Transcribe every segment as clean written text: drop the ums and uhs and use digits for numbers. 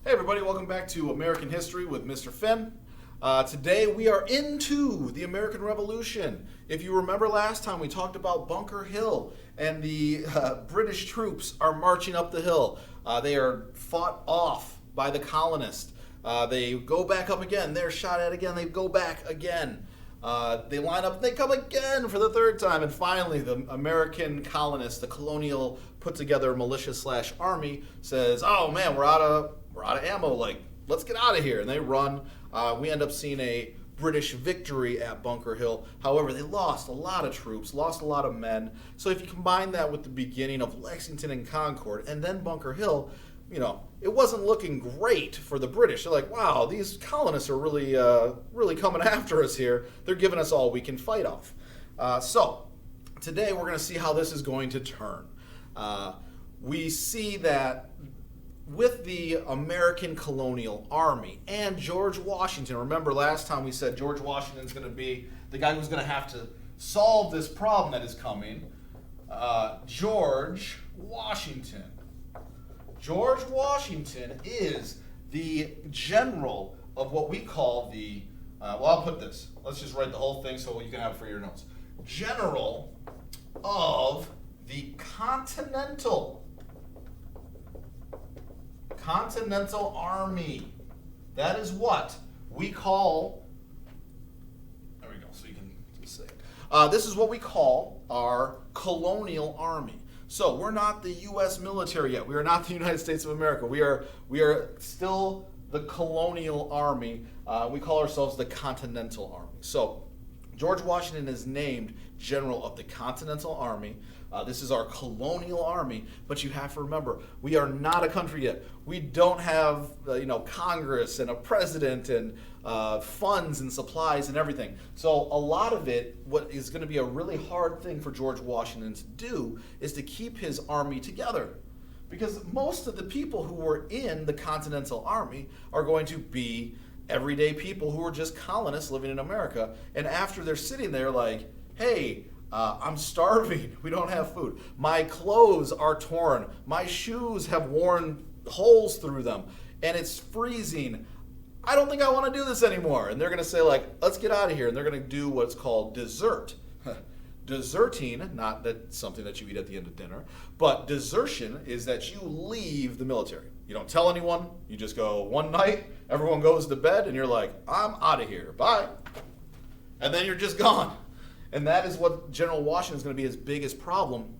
Hey everybody, welcome back to American History with Mr. Finn. Today we are into the American Revolution. If you remember last time we talked about Bunker Hill and the British troops are marching up the hill. They are fought off by the colonists. They go back up again, they're shot at again, they go back again. They line up, they come again for the third time, and finally the American colonists, the colonial put together militia / army says, oh man, we're out of ammo, like, let's get out of here. And they run. We end up seeing a British victory at Bunker Hill. However, they lost a lot of troops, lost a lot of men. So if you combine that with the beginning of Lexington and Concord and then Bunker Hill, you know, it wasn't looking great for the British. They're like, wow, these colonists are really coming after us here. They're giving us all we can fight off. So today we're going to see how this is going to turn. We see that with the American colonial army and George Washington. Remember last time we said George Washington's going to be the guy who's going to have to solve this problem that is coming. George Washington. George Washington is the general of what we call the, I'll put this. Let's just write the whole thing so you can have it for your notes. General of the Continental Army. That is what we call, there we go, so you can say it. This is what we call our colonial army. So we're not the U.S. military yet. We are not the United States of America. We are still the colonial army. We call ourselves the Continental Army. So George Washington is named General of the Continental Army. This is our colonial army, but you have to remember, we are not a country yet. We don't have, Congress and a president and funds and supplies and everything. So a lot of it, what is going to be a really hard thing for George Washington to do is to keep his army together. Because most of the people who were in the Continental Army are going to be everyday people who are just colonists living in America. And after they're sitting there like, hey, I'm starving. We don't have food. My clothes are torn. My shoes have worn holes through them. And it's freezing. I don't think I want to do this anymore. And they're going to say, like, let's get out of here. And they're going to do what's called desert. Deserting, not that something that you eat at the end of dinner, but desertion is that you leave the military. You don't tell anyone. You just go one night, everyone goes to bed, and you're like, I'm out of here. Bye. And then you're just gone. And that is what General Washington is going to be his biggest problem,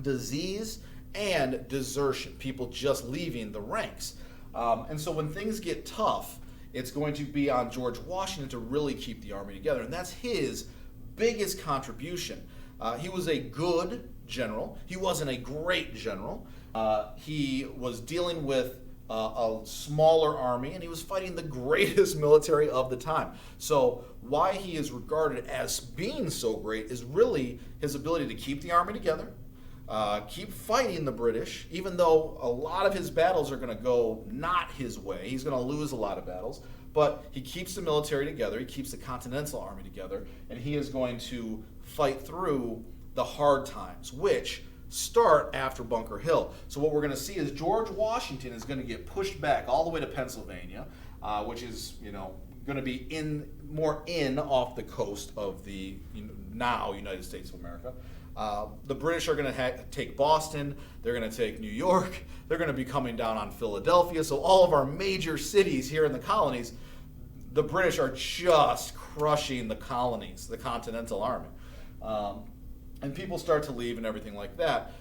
disease and desertion, people just leaving the ranks. And so when things get tough, it's going to be on George Washington to really keep the army together. And that's his biggest contribution. He was a good general. He wasn't a great general. He was dealing with a smaller army, and he was fighting the greatest military of the time. So why he is regarded as being so great is really his ability to keep the army together, keep fighting the British, even though a lot of his battles are going to go not his way. He's going to lose a lot of battles, but he keeps the military together, he keeps the Continental Army together, and he is going to fight through the hard times, which start after Bunker Hill. So what we're going to see is George Washington is going to get pushed back all the way to Pennsylvania, which is, going to be more off the coast of the now United States of America. The British are going to take Boston. They're going to take New York. They're going to be coming down on Philadelphia. So all of our major cities here in the colonies, the British are just crushing the colonies, the Continental Army. And people start to leave and everything like that.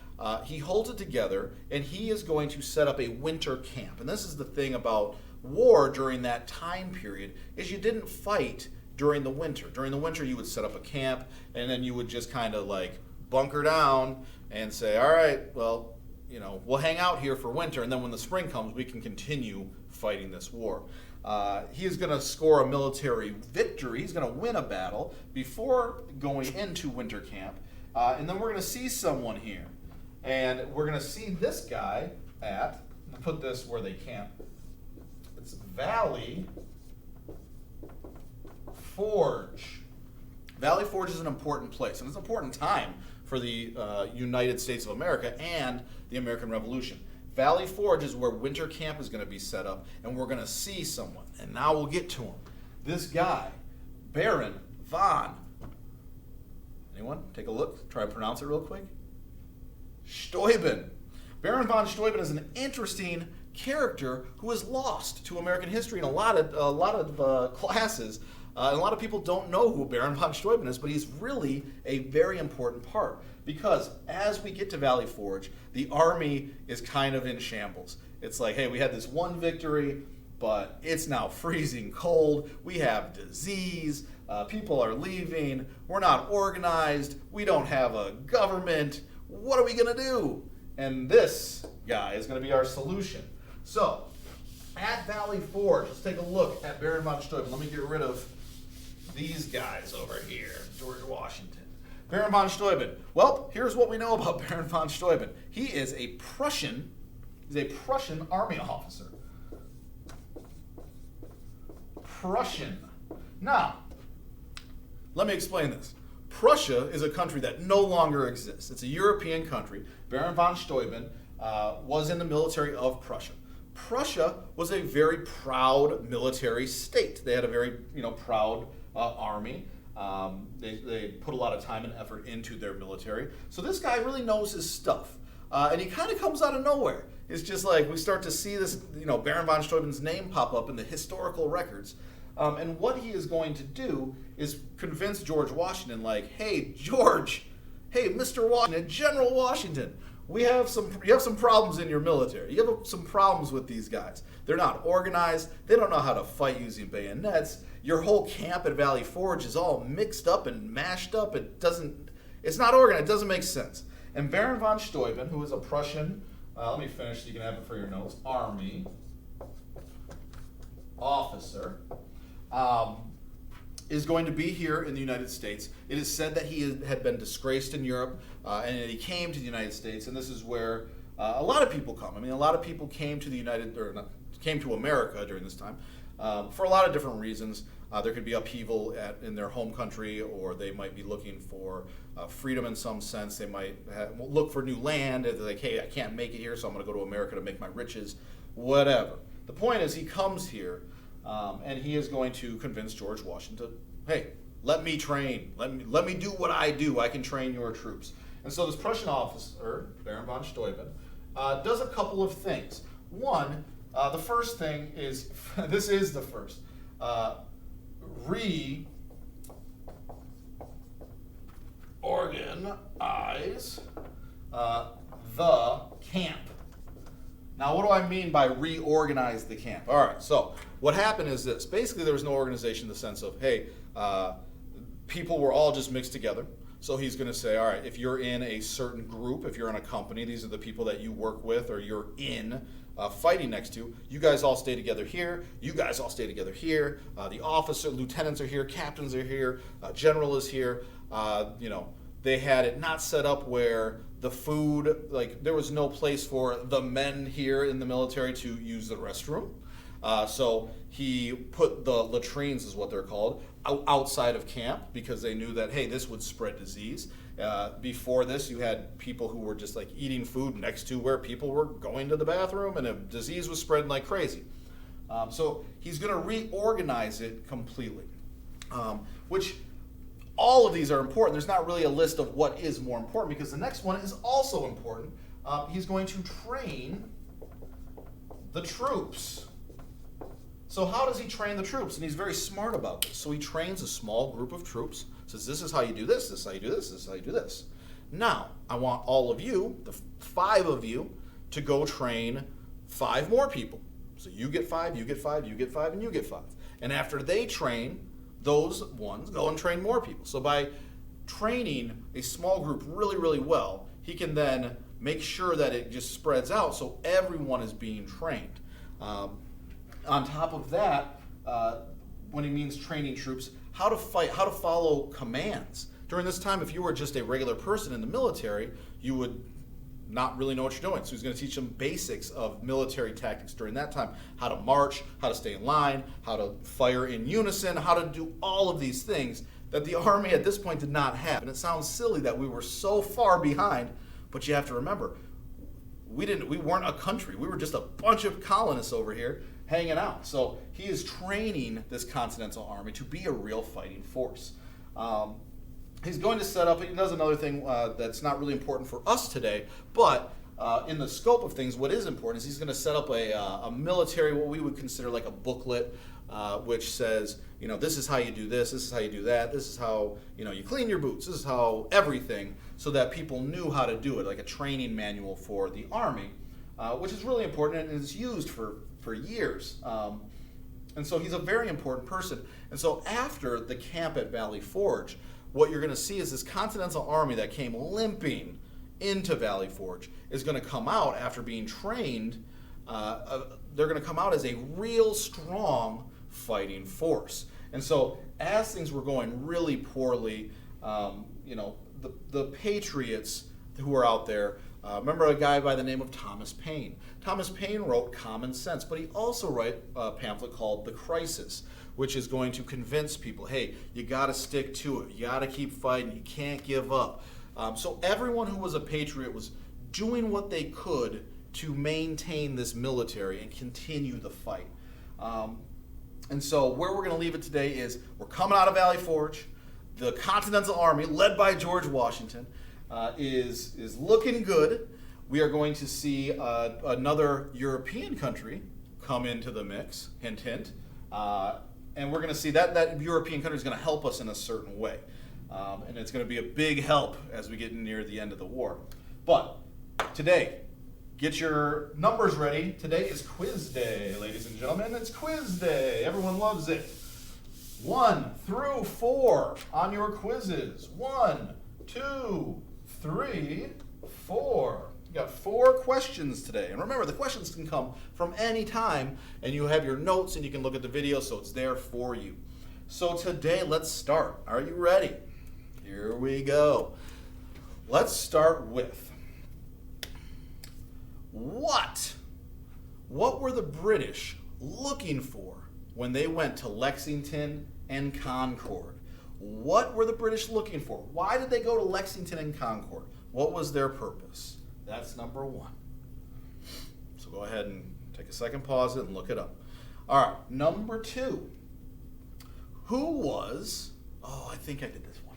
He holds it together, and he is going to set up a winter camp. And this is the thing about war during that time period, is you didn't fight during the winter. During the winter, you would set up a camp, and then you would just kind of like bunker down and say, all right, well, we'll hang out here for winter, and then when the spring comes, we can continue fighting this war. He is going to score a military victory. He's going to win a battle before going into winter camp. And then we're going to see someone here. And we're going to see this guy at, I'll put this where they camp. It's Valley Forge. Valley Forge is an important place, and it's an important time for the United States of America and the American Revolution. Valley Forge is where winter camp is going to be set up, and we're going to see someone. And now we'll get to him. This guy, Baron von, anyone? Take a look. Try to pronounce it real quick. Stueben. Baron von Stueben is an interesting character who is lost to American history in a lot of classes. And a lot of people don't know who Baron von Stueben is, but he's really a very important part. Because as we get to Valley Forge, the army is kind of in shambles. It's like, hey, we had this one victory, but it's now freezing cold. We have disease. People are leaving. We're not organized. We don't have a government. What are we going to do? And this guy is going to be our solution. So, at Valley Forge, let's take a look at Baron von Stueben. Let me get rid of these guys over here. George Washington. Baron von Stueben. Well, here's what we know about Baron von Stueben. He is a Prussian army officer. Prussian. Now, let me explain this. Prussia is a country that no longer exists. It's a European country. Baron von Stueben was in the military of Prussia. Prussia was a very proud military state. They had a very proud army. They put a lot of time and effort into their military. So this guy really knows his stuff. And he kind of comes out of nowhere. It's just like we start to see this, Baron von Steuben's name pop up in the historical records. And what he is going to do is convince George Washington, like, hey, George, hey, Mr. Washington, General Washington, you have some problems in your military. You have some problems with these guys. They're not organized. They don't know how to fight using bayonets. Your whole camp at Valley Forge is all mixed up and mashed up. It's not organized. It doesn't make sense. And Baron von Stueben, who is a Prussian, let me finish so you can have it for your notes, army officer, is going to be here in the United States. It is said that he had been disgraced in Europe, and he came to the United States, and this is where a lot of people come. I mean, a lot of people came to came to America during this time for a lot of different reasons. There could be upheaval in their home country, or they might be looking for freedom in some sense. They might look for new land. They're like, hey, I can't make it here, so I'm going to go to America to make my riches, whatever. The point is, he comes here, and he is going to convince George Washington, hey, let me train. Let me do what I do. I can train your troops. And so this Prussian officer, Baron von Stueben, does a couple of things. One, the first thing is, this is the first, reorganize the camp. Now, what do I mean by reorganize the camp? All right, so what happened is this. Basically, there was no organization in the sense of, hey, people were all just mixed together. So he's going to say, all right, if you're in a certain group, if you're in a company, these are the people that you work with or you're in fighting next to. You guys all stay together here. You guys all stay together here. The lieutenants are here. Captains are here. General is here. They had it not set up where the food, like there was no place for the men here in the military to use the restroom. So he put the latrines, is what they're called, outside of camp because they knew that, hey, this would spread disease. Before this, you had people who were just like eating food next to where people were going to the bathroom, and a disease was spreading like crazy. So he's going to reorganize it completely, which all of these are important. There's not really a list of what is more important because the next one is also important. He's going to train the troops. So how does he train the troops? And he's very smart about this. So he trains a small group of troops, says this is how you do this, this is how you do this, this is how you do this. Now, I want all of you, the 5 of you, to go train 5 more people. So you get 5, you get 5, you get 5, and you get 5. And after they train, those ones go and train more people. So by training a small group really, really well, he can then make sure that it just spreads out so everyone is being trained. On top of that, when he means training troops, how to fight, how to follow commands. During this time, if you were just a regular person in the military, you would not really know what you're doing. So he's going to teach them basics of military tactics during that time. How to march, how to stay in line, how to fire in unison, how to do all of these things that the Army at this point did not have. And it sounds silly that we were so far behind, but you have to remember, we weren't a country. We were just a bunch of colonists over here hanging out. So he is training this Continental Army to be a real fighting force. He's going to set up, he does another thing that's not really important for us today, but in the scope of things, what is important is he's going to set up a military, what we would consider like a booklet, which says, this is how you do this is how you do that, this is how, you clean your boots, this is how everything, so that people knew how to do it, like a training manual for the Army, which is really important and is used for years. And so he's a very important person. And so after the camp at Valley Forge, what you're going to see is this Continental Army that came limping into Valley Forge is going to come out after being trained. They're going to come out as a real strong fighting force. And so as things were going really poorly, the Patriots who were out there, remember a guy by the name of Thomas Paine. Thomas Paine wrote Common Sense, but he also wrote a pamphlet called The Crisis, which is going to convince people, hey, you got to stick to it. You got to keep fighting. You can't give up. So everyone who was a patriot was doing what they could to maintain this military and continue the fight. And so where we're going to leave it today is we're coming out of Valley Forge. The Continental Army, led by George Washington, is looking good. We are going to see another European country come into the mix, hint, hint. And we're going to see that European country is going to help us in a certain way. And it's going to be a big help as we get near the end of the war. But today, get your numbers ready. Today is quiz day, ladies and gentlemen. It's quiz day. Everyone loves it. 1 through 4 on your quizzes. 1, 2, 3, 4. You got 4 questions today. And remember, the questions can come from any time, and you have your notes and you can look at the video, so it's there for you. So today, let's start. Are you ready? Here we go. Let's start with what were the British looking for when they went to Lexington and Concord? What were the British looking for? Why did they go to Lexington and Concord? What was their purpose? That's number 1. So go ahead and take a second, pause it, and look it up. All right, number 2. Who was, I think I did this one.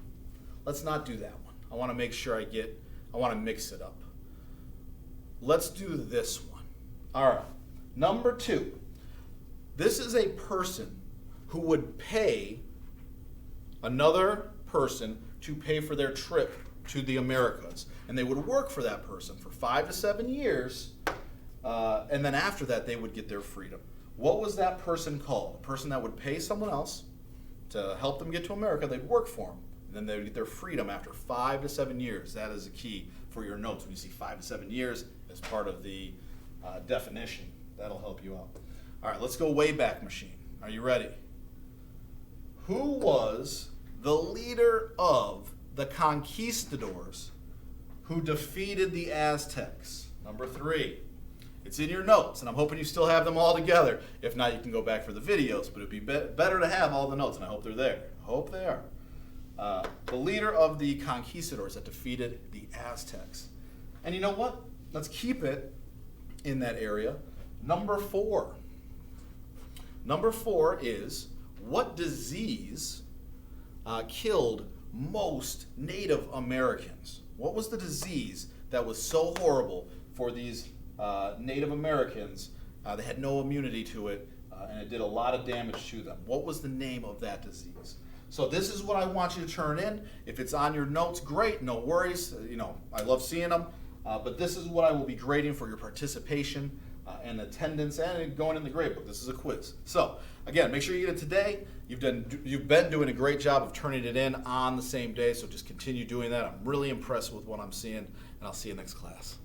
Let's not do that one. I want to make sure I want to mix it up. Let's do this one. All right, number 2. This is a person who would pay another person to pay for their trip to the Americas. And they would work for that person for 5 to 7 years, and then after that they would get their freedom. What was that person called? A person that would pay someone else to help them get to America. They'd work for them, and then they would get their freedom after 5 to 7 years. That is a key for your notes when you see 5 to 7 years as part of the definition. That'll help you out. All right, let's go way back machine. Are you ready? Who was the leader of the conquistadors who defeated the Aztecs? Number 3. It's in your notes, and I'm hoping you still have them all together. If not, you can go back for the videos, but it'd be better to have all the notes, and I hope they're there. I hope they are. The leader of the conquistadors that defeated the Aztecs. And you know what? Let's keep it in that area. Number 4. Number 4 is, what disease killed most Native Americans? What was the disease that was so horrible for these Native Americans? They had no immunity to it, and it did a lot of damage to them. What was the name of that disease? So this is what I want you to turn in. If it's on your notes, great, no worries. I love seeing them. But this is what I will be grading for your participation and attendance and going in the grade book. This is a quiz. So again, make sure you get it today. You've been doing a great job of turning it in on the same day, so just continue doing that. I'm really impressed with what I'm seeing, and I'll see you next class.